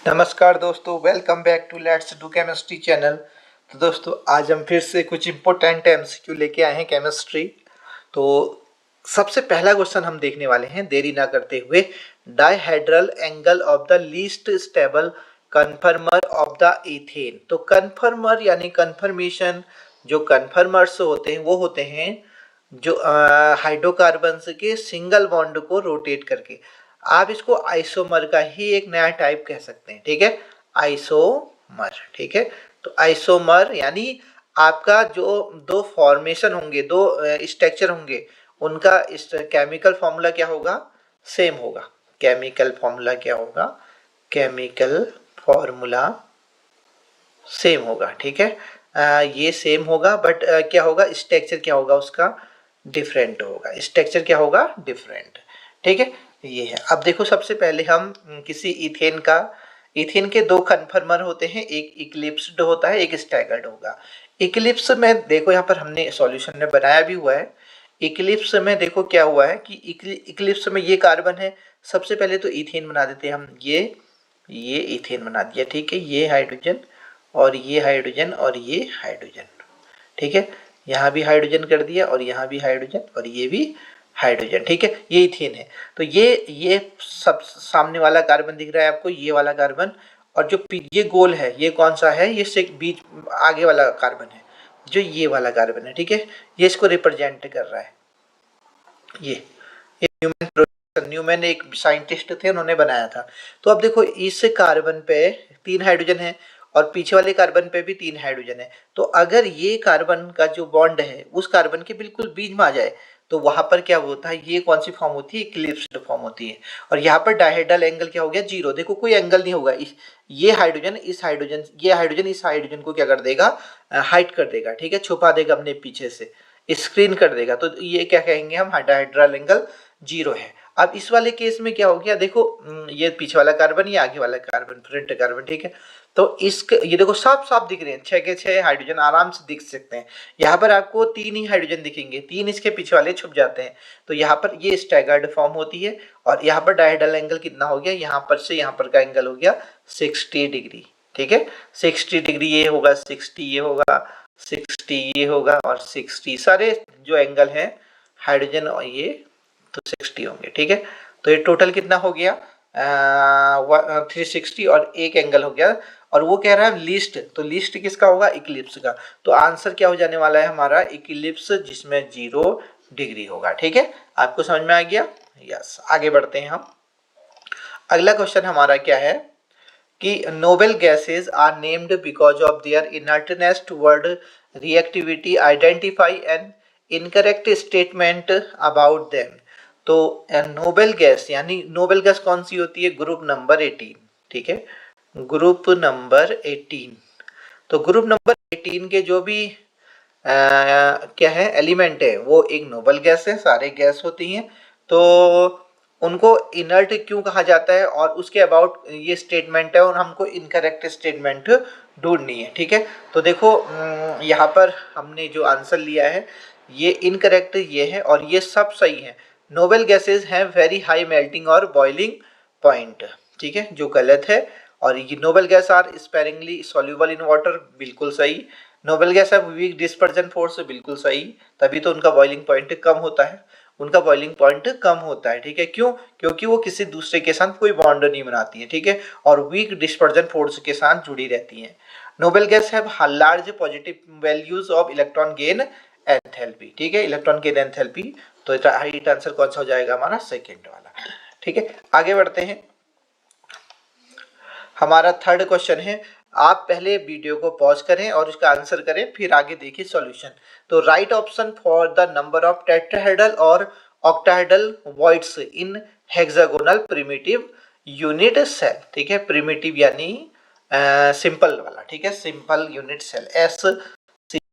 नमस्कार दोस्तों, welcome back to let's do chemistry channel. तो दोस्तों आज हम फिर से कुछ इम्पोर्टेंट एमसीक्यू लेके आए हैं केमिस्ट्री। तो सबसे पहला क्वेश्चन हम देखने वाले हैं, देरी ना करते हुए। Dihedral angle of the least stable कन्फर्मर of the ethane. तो कन्फर्मर यानी कन्फर्मेशन, जो कन्फर्मर्स होते हैं वो होते हैं जो हाइड्रोकार्बन्स के सिंगल बॉन्ड को रोटेट करके। आप इसको आइसोमर का ही एक नया टाइप कह सकते हैं, ठीक है, आइसोमर। ठीक है, तो आइसोमर यानी आपका जो दो फॉर्मेशन होंगे, दो स्ट्रक्चर होंगे, उनका केमिकल फॉर्मूला क्या होगा? सेम होगा। केमिकल फॉर्मूला क्या होगा? केमिकल फॉर्मूला सेम होगा। ठीक है, ये सेम होगा, बट क्या होगा? स्ट्रक्चर क्या होगा उसका? डिफरेंट होगा। स्ट्रक्चर क्या होगा? डिफरेंट। ठीक है, ये है। अब देखो, सबसे पहले हम किसी इथेन के दो कन्फर्मर होते हैं, एक इक्लिप्स्ड होता है, एक स्टैगर्ड होगा। इक्लिप्स में देखो, यहाँ पर हमने सॉल्यूशन में बनाया भी हुआ है। इक्लिप्स में देखो क्या हुआ है कि इक्लिप्स में ये कार्बन है। सबसे पहले तो इथेन बना देते हैं हम, ये इथेन बना दिया। ठीक है, ये हाइड्रोजन और ये हाइड्रोजन और ये हाइड्रोजन। ठीक है, यहाँ भी हाइड्रोजन कर दिया और यहाँ भी हाइड्रोजन और ये भी हाइड्रोजन। ठीक है, ये इथेन है। तो ये सब सामने वाला कार्बन दिख रहा है आपको, ये वाला कार्बन। और जो ये गोल है, ये कौन सा है? ये से बीच आगे वाला कार्बन है, जो ये वाला कार्बन है। ठीक है, ये इसको रिप्रेजेंट कर रहा है। ये न्यूमैन एक साइंटिस्ट थे, उन्होंने बनाया था। तो अब देखो, इस कार्बन पे 3 हाइड्रोजन है और पीछे वाले कार्बन पे भी 3 हाइड्रोजन है। तो अगर ये कार्बन का जो बॉन्ड है उस कार्बन के बिल्कुल बीच में आ जाए, तो वहां पर क्या होता है? ये कौन सी फॉर्म होती है? इक्लिप्स्ड फॉर्म होती है। और यहाँ पर डायहेड्रल एंगल क्या हो गया? 0। देखो, कोई एंगल नहीं होगा। ये हाइड्रोजन इस हाइड्रोजन को क्या कर देगा? हाइड कर देगा। ठीक है, छुपा देगा अपने पीछे से, स्क्रीन कर देगा। तो ये क्या कहेंगे हम? डायहेड्रल एंगल 0 है। अब इस वाले केस में क्या हो गया? देखो, ये पीछे वाला कार्बन, ये आगे वाला कार्बन, फ्रंट कार्बन। ठीक है, तो ये देखो साफ साफ दिख रहे हैं, 6 के 6 हाइड्रोजन आराम से दिख सकते हैं। यहाँ पर आपको 3 ही हाइड्रोजन दिखेंगे, 3 इसके पीछे वाले छुप जाते हैं। तो यहाँ पर ये स्टैगर्ड फॉर्म होती है। और यहाँ पर डायहेड्रल एंगल कितना हो गया? यहाँ पर से यहाँ पर का एंगल हो गया 60 डिग्री। ठीक है, 60 डिग्री ये होगा, 60 ये होगा, 60 ये होगा और 60 सारे जो एंगल है हाइड्रोजन और ये, तो 60 होंगे। ठीक है, तो ये टोटल कितना हो गया? 360 और एक एंगल हो गया। और वो कह रहा है लीस्ट, तो लीस्ट किसका होगा? इक्लिप्स का। तो आंसर क्या हो जाने वाला है हमारा? इक्लिप्स, जिसमें 0 डिग्री होगा। ठीक है, आपको समझ में आ गया? यस, आगे बढ़ते हैं हम। अगला क्वेश्चन हमारा क्या है कि noble gases are named because of their inertness toward reactivity, identify an incorrect statement about them. तो नोबेल गैस यानी नोबेल गैस कौन सी होती है? Group number 18। ठीक है, ग्रुप नंबर 18। तो ग्रुप नंबर 18 के जो भी क्या है, एलिमेंट है, वो एक नोबेल गैस है, सारे गैस होती हैं। तो उनको इनर्ट क्यों कहा जाता है, और उसके अबाउट ये स्टेटमेंट है, और हमको इनकरेक्ट स्टेटमेंट ढूंढनी है। ठीक है, तो देखो, यहाँ पर हमने जो आंसर लिया है ये इनकरेक्ट ये है, और ये सब सही है। नोबेल गैसेज हैं वेरी हाई मेल्टिंग और बॉइलिंग पॉइंट। ठीक है, जो गलत है। और ये noble gas are sparingly soluble in water, बिल्कुल सही। Noble gas have weak dispersion force, बिल्कुल सही। तभी तो उनका बॉइलिंग पॉइंट कम होता है, उनका बॉइलिंग पॉइंट कम होता है। ठीक है, क्यों? क्योंकि वो किसी दूसरे के साथ कोई बॉन्ड नहीं बनाती है। ठीक है, और वीक डिस्पर्जन फोर्स के साथ जुड़ी रहती है। Nobel gas have large positive values of electron gain enthalpy. ठीक है, इलेक्ट्रॉन गेन एंथैल्पी। तो राइट आंसर कौन सा हो जाएगा हमारा? सेकेंड वाला। ठीक है, आगे बढ़ते हैं। हमारा थर्ड क्वेश्चन है, आप पहले वीडियो को पॉज करें और उसका आंसर करें, फिर आगे देखिए सॉल्यूशन। तो right option for the number of tetrahedral और octahedral voids in hexagonal primitive unit cell. ठीक है, प्रिमिटिव यानी सिंपल वाला। ठीक है, सिंपल यूनिट सेल, एस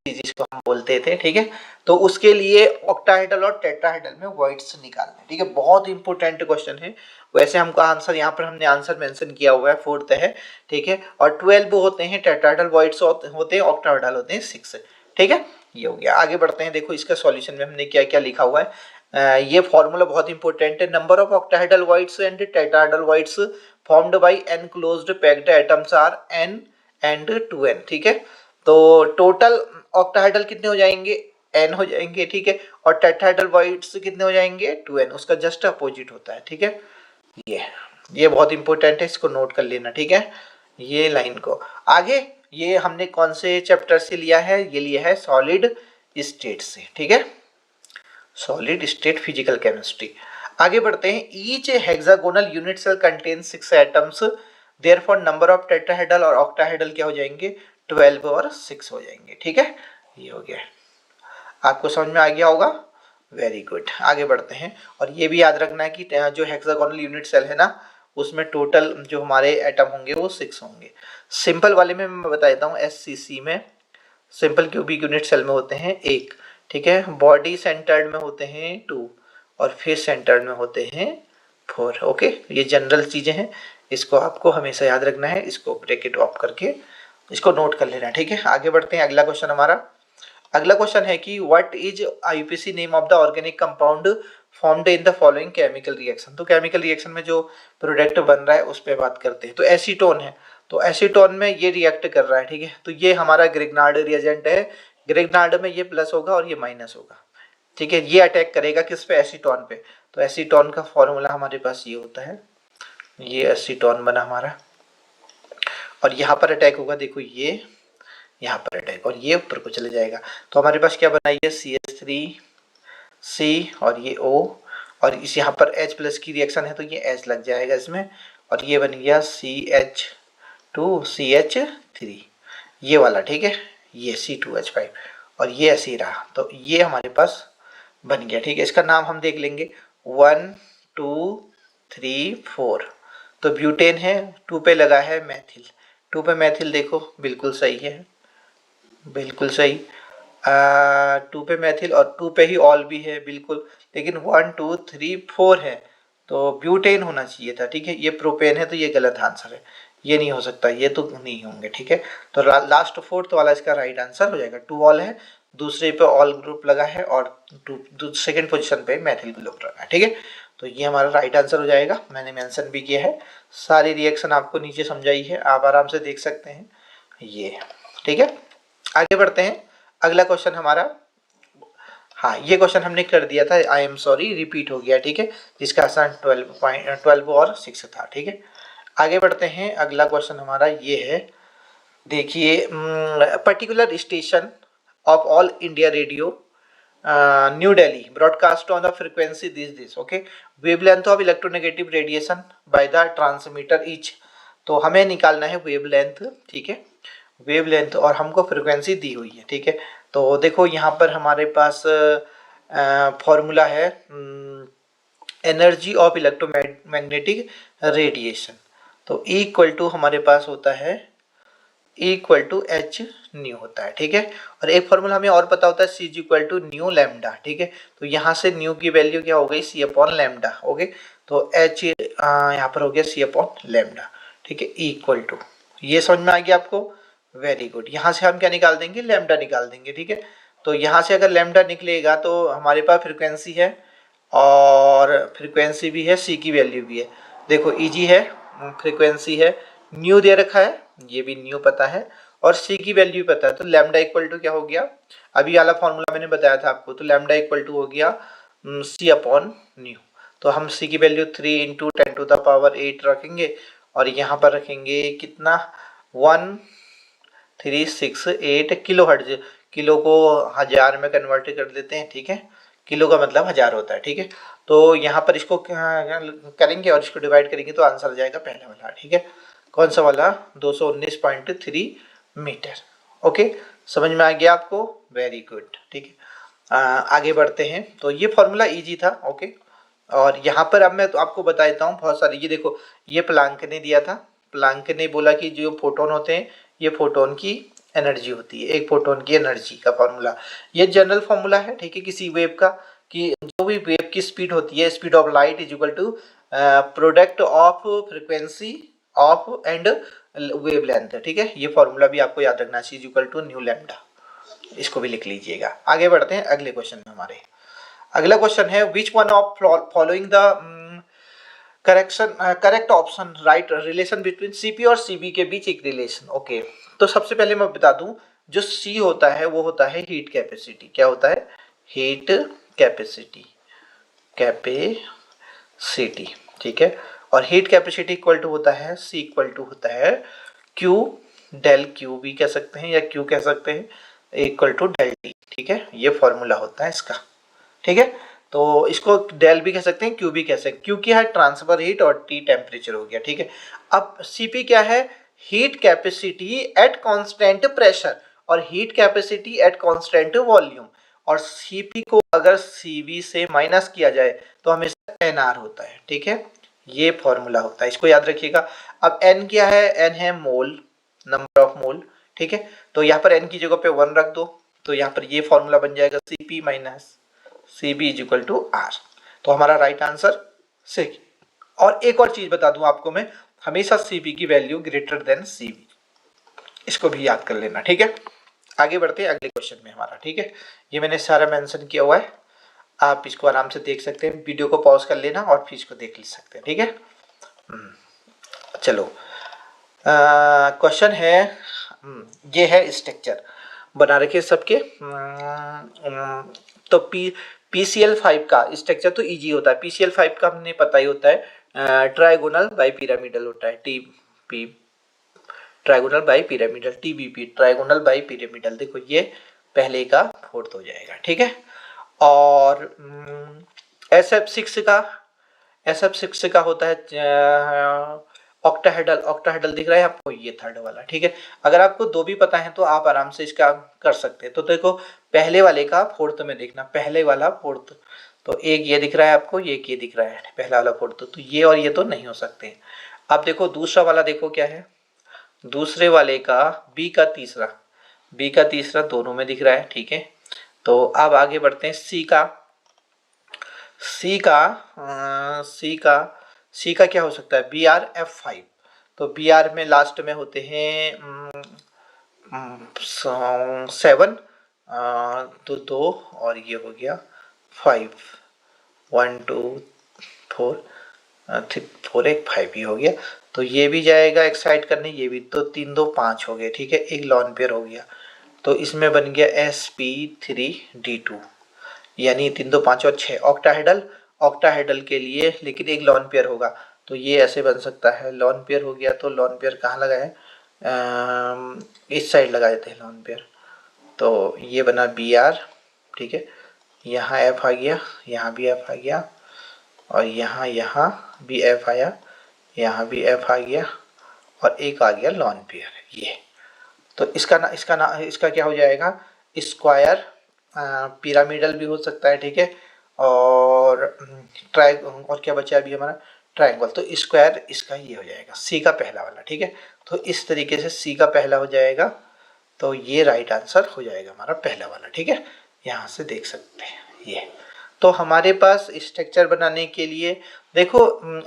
जिसको हम बोलते थे। ठीक है, तो उसके लिए ऑक्टाहेड्रल और टेट्राहेड्रल में वॉइड्स निकालने। ठीक है, बहुत इंपॉर्टेंट क्वेश्चन है। वैसे हमको आंसर यहाँ पर हमने आंसर मेंशन किया हुआ है, 4th है। ठीक है, और 12 होते हैं टेट्राहेड्रल वॉइड्स होते हैं, ऑक्टाहेड्रल होते हैं 6। ठीक है, ये हो गया। आगे बढ़ते हैं। देखो, इसका सॉल्यूशन में हमने क्या क्या लिखा हुआ है। ये फॉर्मूला बहुत इंपॉर्टेंट है। Number of octahedral voids and tetrahedral voids formed by an closed packed atoms are n and 2n, ठीक है। तो टोटल ऑक्टाहेड्रल कितने हो जाएंगे, n हो जाएंगे, ठीक है। और टेट्राहेड्रल वॉइड्स कितने हो जाएंगे, 2n, उसका जस्ट अपोजिट होता है, ठीक है। ये बहुत इंपॉर्टेंट है, इसको नोट कर लेना, ठीक है, ये लाइन को। आगे ये हमने कौन से चैप्टर से लिया है, ये लिया है सॉलिड स्टेट से, ठीक है, सॉलिड स्टेट फिजिकल केमिस्ट्री। आगे बढ़ते हैं। Each hexagonal unit cell contains 6 atoms, therefore number of tetrahedral और ऑक्टाहेड्रल क्या हो जाएंगे, 12 और 6 हो जाएंगे, ठीक है। ये हो गया, आपको समझ में आ गया होगा, वेरी गुड। आगे बढ़ते हैं। और ये भी याद रखना है कि जो हेक्सागोनल यूनिट सेल है ना, उसमें टोटल जो हमारे एटम होंगे वो 6 होंगे। सिंपल वाले में मैं बता देता हूँ, एससीसी में सिंपल क्यूबिक यूनिट सेल में होते हैं 1, ठीक है। बॉडी सेंटर्ड में होते हैं 2 और फेस सेंटर्ड में होते हैं 4, ओके। ये जनरल चीज़ें हैं, इसको आपको हमेशा याद रखना है, इसको ब्रैकेट ऑफ करके इसको नोट कर लेना, ठीक है। आगे बढ़ते हैं। अगला क्वेश्चन हमारा, अगला क्वेश्चन है कि what is IUPAC name of the organic compound formed in the following chemical reaction. तो केमिकल रिएक्शन में जो प्रोडक्ट बन रहा है उस पर बात करते हैं। तो एसीटोन है, तो एसीटोन में ये रिएक्ट कर रहा है, ठीक है। तो ये हमारा ग्रिग्नार्ड रिएजेंट है, ग्रिग्नार्ड में ये प्लस होगा और ये माइनस होगा, ठीक है। ये अटैक करेगा किस पे, एसीटोन पे। तो एसीटोन का फॉर्मूला हमारे पास ये होता है, ये एसीटोन बना हमारा, और यहाँ पर अटैक होगा, देखो ये यहाँ पर अटैक, और ये ऊपर को चले जाएगा। तो हमारे पास क्या बना, ये CH3C और ये O, और इस यहाँ पर H प्लस की रिएक्शन है तो ये H लग जाएगा इसमें, और ये बन गया CH2CH3, ये वाला, ठीक है। ये C2H5 और ये ऐसे ही रहा, तो ये हमारे पास बन गया, ठीक है। इसका नाम हम देख लेंगे, 1 2 3 4। तो ब्यूटेन है, 2 पे लगा है मैथिल, 2 पे मैथिल, देखो बिल्कुल सही है, बिल्कुल सही। 2 पे मैथिल और 2 पे ही ऑल भी है, बिल्कुल। लेकिन 1 2 3 4 है, तो ब्यूटेन होना चाहिए था, ठीक है। ये प्रोपेन है, तो ये गलत आंसर है, ये नहीं हो सकता, ये तो नहीं होंगे, ठीक है। तो लास्ट 4th वाला इसका राइट आंसर हो जाएगा। 2 ऑल है, दूसरे पे ऑल ग्रुप लगा है, और सेकेंड पोजिशन पे मैथिल ग्रुप लगा है, ठीक है। तो ये हमारा राइट आंसर हो जाएगा, मैंने मेंशन भी किया है, सारी रिएक्शन आपको नीचे समझाई है, आप आराम से देख सकते हैं ये, ठीक है। आगे बढ़ते हैं। अगला क्वेश्चन हमारा, हाँ ये क्वेश्चन हमने कर दिया था, आई एम सॉरी रिपीट हो गया, ठीक है, जिसका आंसर 12 और 6 था, ठीक है। आगे बढ़ते हैं। अगला क्वेश्चन हमारा ये है, देखिए, particular station of all India radio new Delhi broadcast on the frequency this, okay, wavelength of electronegative radiation by the transmitter each. तो हमें निकालना है वेवलेंथ, ठीक है, वेवलेंथ, और हमको फ्रीक्वेंसी दी हुई है, ठीक है। तो देखो यहाँ पर हमारे पास फॉर्मूला है एनर्जी ऑफ इलेक्ट्रोमैग्नेटिक रेडिएशन। तो E इक्वल टू हमारे पास होता है, E equal to h nu होता है, ठीक है। और एक फॉर्मूला हमें और पता होता है, C equal to nu lambda, ठीक है। तो यहाँ से न्यू की वैल्यू क्या हो गई, C अपॉन लैम्डा, ओके। तो H यहाँ पर हो गया C अपॉन लैम्डा, ठीक है, E इक्वल टू, ये समझ में आ गया आपको, वेरी गुड। यहाँ से हम क्या निकाल देंगे, लैम्डा निकाल देंगे, ठीक है। तो यहाँ से अगर लैम्डा निकलेगा तो हमारे पास फ्रिक्वेंसी है, और फ्रिक्वेंसी भी है, सी की वैल्यू भी है, देखो ईजी है, फ्रिक्वेंसी है, न्यू दे रखा है, ये भी न्यू पता है, और सी की वैल्यू पता है। तो लैम्डा इक्वल टू क्या हो गया, अभी वाला फॉर्मूला मैंने बताया था आपको, तो लैम्डा इक्वल टू हो गया सी अपॉन न्यू। तो हम सी की वैल्यू 3 इंटू 10⁸ रखेंगे, और यहाँ पर रखेंगे कितना, 1368 किलो हर्ट्ज, किलो को हजार में कन्वर्ट कर देते हैं, ठीक है, किलो का मतलब 1000 होता है, ठीक है। तो यहाँ पर इसको करेंगे और इसको डिवाइड करेंगे तो आंसर आ जाएगा पहला वाला, ठीक है। कौन सा वाला, 219.3 मीटर, ओके, समझ में आ गया आपको, वेरी गुड, ठीक है। आगे बढ़ते हैं। तो ये फॉर्मूला इजी था, ओके। और यहाँ पर अब मैं तो आपको बता देता हूँ बहुत सारी, ये देखो, ये प्लांक ने दिया था, प्लांक ने बोला कि जो फोटोन होते हैं ये फोटोन की एनर्जी होती है, एक फोटोन की एनर्जी का फॉर्मूला, ये जनरल फॉर्मूला है, ठीक है, किसी वेव का, कि जो भी वेव की स्पीड होती है, speed of light is equal to product of frequency of and wavelength, ठीक है। ये फॉर्मूला भी आपको याद रखना चाहिए, इक्वल टू न्यू लैम्डा, इसको भी लिख लीजिएगा। आगे बढ़ते हैं अगले क्वेश्चन में हमारे। अगला क्वेश्चन है विच one of following the correct option right relation between CP और सीबी के बीच एक रिलेशन। ओके, तो सबसे पहले मैं बता दूं, जो सी होता है वो होता है हीट कैपेसिटी। क्या होता है? हीट कैपेसिटी, कैपेसिटी, ठीक है। और हीट कैपेसिटी इक्वल टू होता है सी इक्वल टू होता है क्यू, डेल क्यू भी कह सकते हैं या क्यू कह सकते हैं, इक्वल टू डेल टी, ठीक है। ये फॉर्मूला होता है इसका, ठीक है। तो इसको डेल भी कह सकते हैं, क्यू भी कह सकते हैं, क्यू क्या है? ट्रांसफर हीट और टी टेम्परेचर हो गया, ठीक है। अब सीपी क्या है? Heat capacity at constant pressure और heat capacity at constant volume. और सीपी को अगर सीवी से माइनस किया जाए तो हमेशा एनआर होता है, ठीक है। ये फॉर्मूला होता है, इसको याद रखिएगा। अब एन क्या है? एन है मोल, नंबर ऑफ मोल, ठीक है। तो यहाँ पर एन की जगह पे 1 रख दो, तो यहाँ पर ये फॉर्मूला बन जाएगा CP minus CB is equal to R. तो हमारा राइट आंसर सी। और एक और चीज बता दूं आपको मैं, हमेशा सीबी की वैल्यू ग्रेटर देन सीबी, इसको भी याद कर लेना, ठीक है। आगे बढ़ते हैं अगले क्वेश्चन में हमारा, ठीक है। ये मैंने सारा मेंशन किया हुआ है, आप इसको आराम से देख सकते हैं, वीडियो को पॉज कर लेना और फिर इसको देख सकते हैं, ठीक है। चलो, क्वेश्चन है, ये है स्ट्रक्चर बना रखे सबके। तो PCl5 का स्ट्रक्चर तो इजी होता है, PCl5 का हमने पता ही होता है, ट्राइगोनल बाई पिरामिडल होता है, TP, trigonal bi pyramidal, TBP, trigonal bi pyramidal. देखो ये पहले का फोर्थ हो जाएगा, ठीक है। और SF6 का, SF6 का होता है ऑक्टाहेड्रल, ऑक्टाहेड्रल दिख रहा है आपको, ये थर्ड वाला, ठीक है। अगर आपको दो भी पता है तो आप आराम से इसका कर सकते हैं। तो देखो पहले वाले का फोर्थ में देखना, पहले वाला फोर्थ, तो एक ये दिख रहा है आपको, एक ये दिख रहा है, पहला वाला फोर्थ, तो ये और ये तो नहीं हो सकते। अब देखो दूसरा वाला, देखो क्या है, दूसरे वाले का बी का तीसरा, बी का तीसरा दोनों में दिख रहा है, ठीक है। तो अब आगे बढ़ते हैं सी का, सी का सी का सी का क्या हो सकता है? BrF5। तो BR में लास्ट में होते हैं 7, तो 2 और ये हो गया 5, 1 2 4 4 1 5 ही हो गया। तो ये भी जाएगा एक्साइड करने, ये भी, तो 3 2 5 हो गए, ठीक है। एक लॉन पेयर हो गया, तो इसमें बन गया sp3d2, यानी 3 2 5 और 6 ऑक्टाहेड्रल, ऑक्टाहेड्रल के लिए लेकिन एक लॉन पेयर होगा, तो ये ऐसे बन सकता है। लॉन पेयर हो गया, तो लॉन पेयर कहाँ लगाए? इस साइड लगाए थे लॉन पेयर, तो ये बना Br, ठीक है। यहाँ F आ गया, यहाँ भी F आ गया, और यहाँ भी F आया, यहाँ भी F आ गया, और एक आ गया लॉन पेयर, ये। तो इसका क्या हो जाएगा? स्क्वायर पिरामिडल भी हो सकता है, ठीक है। और और क्या बचा अभी हमारा? ट्रायंगल। तो स्क्वायर इसका ये हो जाएगा सी का पहला वाला, ठीक है। तो इस तरीके से सी का पहला हो जाएगा, तो ये राइट आंसर हो जाएगा हमारा पहला वाला, ठीक है। यहाँ से देख सकते हैं ये। तो हमारे पास स्ट्रक्चर बनाने के लिए देखो,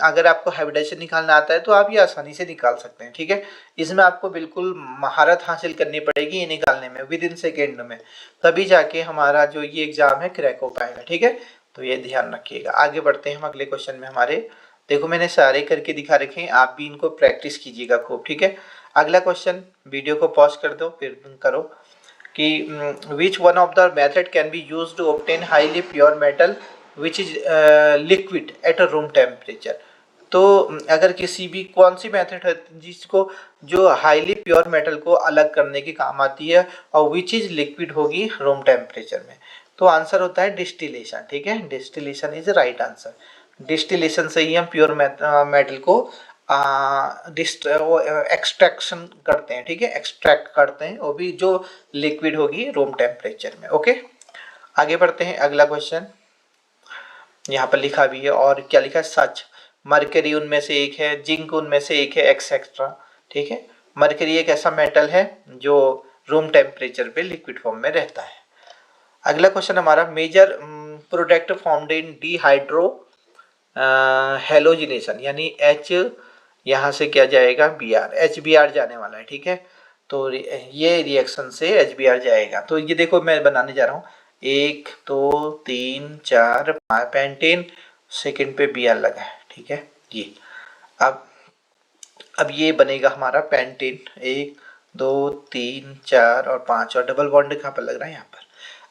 अगर आपको हाइब्रिडाइजेशन निकालना आता है तो आप ये आसानी से निकाल सकते हैं, ठीक है। इसमें आपको बिल्कुल महारत हासिल करनी पड़ेगी ये निकालने में, विद इन सेकेंड में, तभी जाके हमारा जो ये एग्जाम है क्रैक हो पाएगा, ठीक है। तो ये ध्यान रखिएगा। आगे बढ़ते हैं हम अगले क्वेश्चन में हमारे। देखो मैंने सारे करके दिखा रखे हैं, आप भी इनको प्रैक्टिस कीजिएगा खूब, ठीक है। अगला क्वेश्चन, वीडियो को पॉज कर दो फिर करो, कि which one of the method can be use to obtain highly pure metal which is liquid at a room temperature. तो अगर किसी भी, कौन सी मेथड है जिसको, जो हाईली प्योर मेटल को अलग करने के काम आती है और विच इज लिक्विड होगी रूम टेम्परेचर में? तो आंसर होता है डिस्टिलेशन, ठीक है। Distillation is right answer. Distillation से ही हम प्योर मेटल को एक्सट्रैक्शन करते हैं, ठीक है। एक्सट्रैक्ट करते हैं, वो भी जो लिक्विड होगी रूम टेम्परेचर में। ओके, आगे बढ़ते हैं। अगला क्वेश्चन यहाँ पर लिखा भी है, और क्या लिखा है? सच मरकरी उनमें से एक है, जिंक उनमें से एक है, एक्सेट्रा, ठीक है। मरकरी एक ऐसा मेटल है जो रूम टेम्परेचर पे लिक्विड फॉर्म में रहता है। अगला क्वेश्चन हमारा, major product found in dehydrohalogenation, यानी H, यहाँ से क्या जाएगा? Br, HBr जाने वाला है, ठीक है। तो ये रिएक्शन से HBr जाएगा। तो ये देखो मैं बनाने जा रहा हूँ 1 2 3 4 5 पेंटेन, सेकंड पे Br लगा है, ठीक है। ये अब ये बनेगा हमारा पेंटेन, 1 2 3 4 और 5, और डबल बॉन्ड कहाँ पर लग रहा है, यहाँ पर।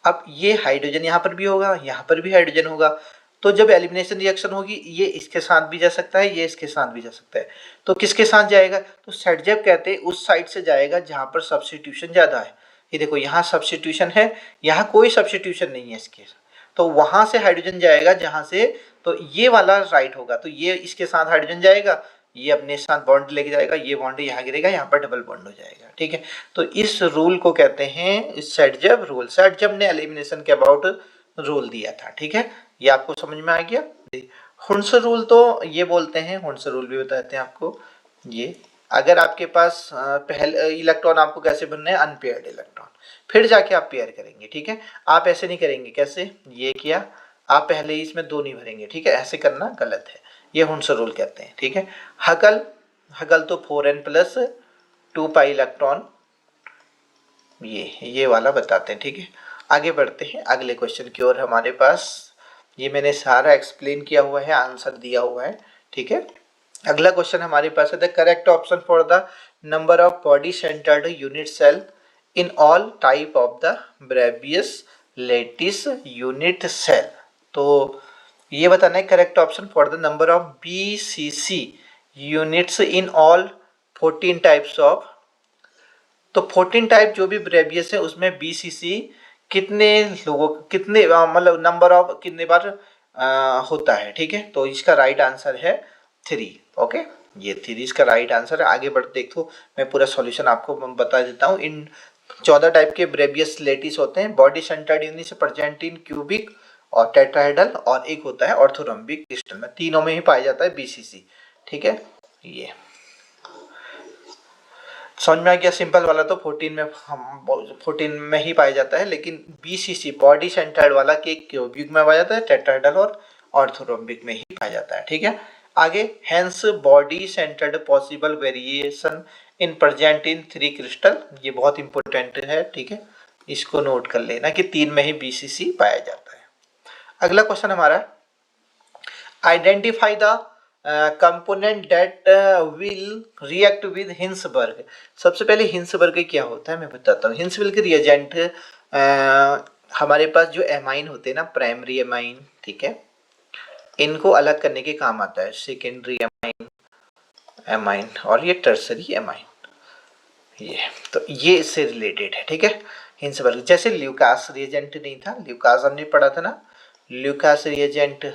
अब ये हाइड्रोजन यहाँ पर भी होगा, यहाँ पर भी हाइड्रोजन होगा, तो जब एलिमिनेशन रिएक्शन होगी ये इसके साथ भी जा सकता है, ये इसके साथ भी जा सकता है। तो किसके साथ जाएगा, तो सेटजेब कहते हैं उस साइड से जाएगा जहाँ पर सब्स्टिट्यूशन ज़्यादा है। ये देखो यहाँ सब्स्टिट्यूशन है, यहाँ कोई सब्स्टिट्यूशन नहीं है इसके, तो वहाँ से हाइड्रोजन जाएगा जहाँ से, तो ये वाला राइट होगा, तो ये इसके साथ हाइड्रोजन जाएगा, ये अपने साथ बॉन्ड लेके जाएगा, ये बॉन्ड यहाँ गिरेगा, यहाँ पर डबल बॉन्ड हो जाएगा, ठीक है। तो इस रूल को कहते हैं सेटजेब रूल। सेटजेब ने एलिमिनेशन के अबाउट रूल दिया था, ठीक है। ये आपको समझ में आ गया। हुंस रूल तो ये बोलते हैं, हुंस रूल भी बताते हैं आपको। ये अगर आपके पास पहले इलेक्ट्रॉन आपको कैसे बनने हैं, अनपेयर्ड इलेक्ट्रॉन, फिर जाके आप पेयर करेंगे, ठीक है। आप ऐसे नहीं करेंगे, कैसे, ये किया, आप पहले ही इसमें 2 नहीं भरेंगे, ठीक है, ऐसे करना गलत है, ये हुंस रूल कहते हैं, ठीक है। हगल, हगल तो 4n प्लस 2 पाई इलेक्ट्रॉन, ये वाला बताते हैं, ठीक है। आगे बढ़ते हैं अगले क्वेश्चन की ओर। हमारे पास ये मैंने सारा एक्सप्लेन किया हुआ है, आंसर दिया हुआ है, ठीक है। अगला क्वेश्चन हमारे पास है, the correct option for the number of body centred unit cell in all type of the Bravais lattice unit cell. तो ये बताना है correct option for the number of BCC units in all 14 types of. तो 14 type जो भी Bravais है उसमें BCC कितने लोगों, कितने मतलब नंबर ऑफ कितने बार होता है, ठीक है। तो इसका राइट आंसर है 3, ओके, ये 3 इसका राइट आंसर है। आगे बढ़ते देखो, मैं पूरा सॉल्यूशन आपको बता देता हूँ। इन 14 टाइप के ब्रेवियस लेटिस होते हैं, बॉडी सेंटर्ड यूनिट से प्रेजेंट इन क्यूबिक और टेट्राहेड्रल, और एक होता है ऑर्थोरोम्बिक क्रिस्टल में, तीनों में ही पाया जाता है BCC, ठीक है। ये समझ में आ गया। सिंपल वाला तो 14 में ही पाया जाता है, लेकिन BCC बॉडी सेंटर्ड वाला के क्यूबिक में पाया जाता है, टेट्राहेड्रल और ऑर्थोरोम्बिक में ही पाया जाता है, ठीक है। आगे, hence body centred possible variation in present in 3 crystal, ये बहुत इंपॉर्टेंट है, ठीक है, इसको नोट कर लेना कि 3 में ही BCC पाया जाता है। अगला क्वेश्चन हमारा, identify the component that will react with Hinsberg. सबसे पहले हिंसबर्ग क्या होता है मैं बताता हूँ। हिंसबर्ग रिएजेंट हमारे पास जो एमाइन होते हैं ना, प्राइमरी एमाइन, ठीक है, इनको अलग करने के काम आता है, सेकेंडरी एमाइन और ये टर्सरी एमाइन, ये तो ये इससे रिलेटेड है, ठीक है। हिंसबर्ग, जैसे ल्यूकास रिएजेंट नहीं था, ल्यूकास हमने पढ़ा था ना, ल्यूकास रिएजेंट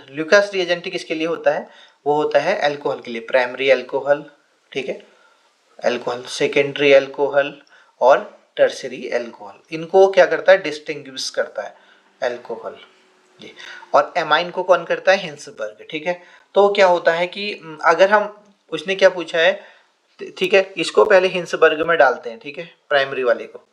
किसके लिए होता है, वो होता है अल्कोहल के लिए, प्राइमरी अल्कोहल, ठीक है, अल्कोहल, सेकेंडरी अल्कोहल और टर्सरी अल्कोहल, इनको क्या करता है, डिस्टिंग्विश करता है अल्कोहल, ये। और एमाइन को कौन करता है, हिंसबर्ग, ठीक है। तो क्या होता है कि अगर हम, उसने क्या पूछा है, ठीक है, इसको पहले हिंसबर्ग में डालते हैं, ठीक है, प्राइमरी वाले को,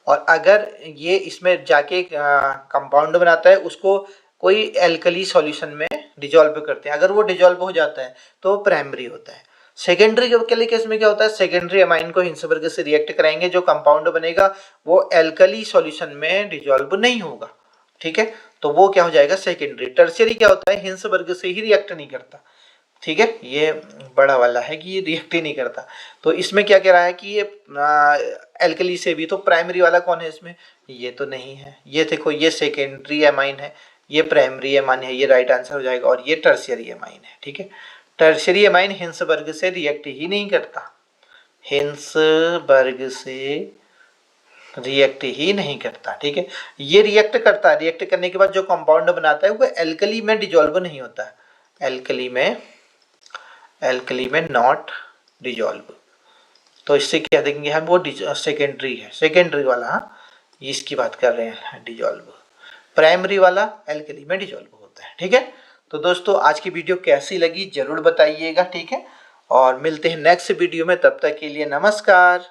और अगर ये इसमें जाके कंपाउंड बनाता है, उसको कोई एल्कली सॉल्यूशन में डिजॉल्व करते हैं, अगर वो डिजॉल्व हो जाता है तो प्राइमरी होता है। सेकेंडरी के लिए केस में क्या होता है, सेकेंडरी अमाइन को हिंसबर्ग से रिएक्ट कराएंगे, जो कंपाउंड बनेगा वो एल्कली सॉल्यूशन में डिजॉल्व नहीं होगा, ठीक है, तो वो क्या हो जाएगा, सेकेंडरी। टर्शियरी क्या होता है, हिंसबर्ग से ही रिएक्ट नहीं करता, ठीक है, ये बड़ा वाला है कि ये रिएक्ट ही नहीं करता। तो इसमें क्या कह रहा है कि ये एल्कली से भी, तो प्राइमरी वाला कौन है इसमें, ये तो नहीं है, ये देखो, ये सेकेंडरी एमाइन है, ये प्राइमरी एमाइन है, ये राइट आंसर हो जाएगा, और ये टर्शियरी एमाइन है, ठीक है। टर्शियरी एमाइन हिंसबर्ग से रिएक्ट ही नहीं करता, हिंसबर्ग से रिएक्ट ही नहीं करता, ठीक है। ये रिएक्ट करता है, रिएक्ट करने के बाद जो कंपाउंड बनाता है वो एल्कली में डिजॉल्व नहीं होता, एल्कली में नॉट डिजॉल्व, तो इससे क्या देखेंगे हम, वो सेकेंडरी है, सेकेंडरी वाला, हाँ, इसकी बात कर रहे हैं, डिजॉल्व। प्राइमरी वाला एल्कली में डिजॉल्व होता है, ठीक है। तो दोस्तों आज की वीडियो कैसी लगी जरूर बताइएगा, ठीक है, और मिलते हैं नेक्स्ट वीडियो में, तब तक के लिए नमस्कार।